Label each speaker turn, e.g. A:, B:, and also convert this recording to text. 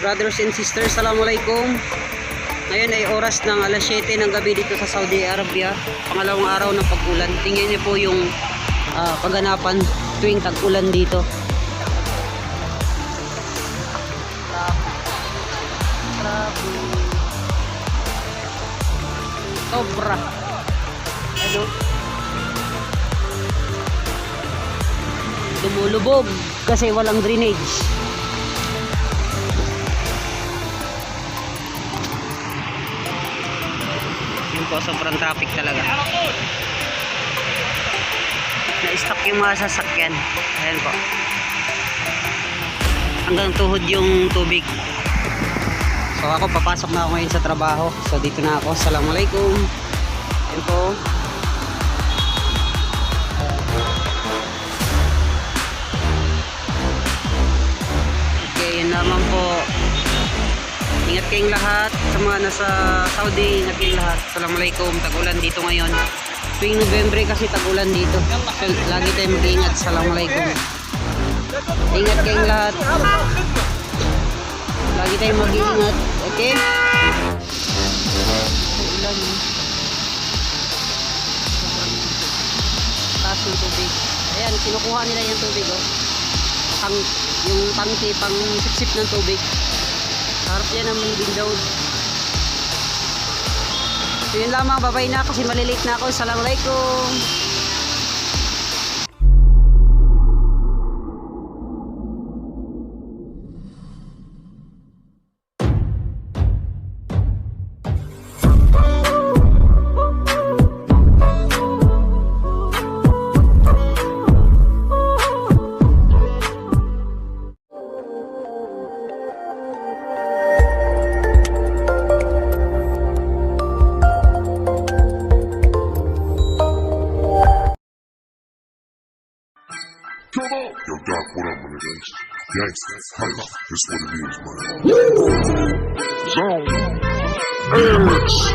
A: Brothers and sisters, assalamualaikum. Ngayon ay oras ng alas 7 ng gabi dito sa Saudi Arabia. Pangalawang araw ng pag-ulan. Tingnan niyo po yung kaganapan tuwing tag-ulan dito. Sobra. Ano? Lumulubog kasi walang drainage. Yun po, sobrang traffic talaga. Na-stuck yung mga sasakyan. Ayan po. Hanggang tuhod yung tubig. So ako, papasok na ako ngayon sa trabaho. So dito na ako. Assalamualaikum. Ayan po. Okay, yun naman po. Ingat kayong lahat. Sa mga nasa Saudi, ingat kayong lahat. Assalamualaikum. Tag-ulan dito ngayon. Tuwing November kasi tag-ulan dito. So, lagi tayong mag-iingat. Assalamualaikum. Ingat kayong lahat. Lagi tayong mag-iingat. Okay? Ulan. Taas ng tubig. Ayan, kinukuha nila yung tubig. Oh. Yung tangke pang sip-sip ng tubig. Harap yan ang window. So yun lamang, babay na kasi malilate na ako. Assalamualaikum.
B: Yo, Doc, what up, my niggas? Gangsta, that's what it is, man. Zone, Edge.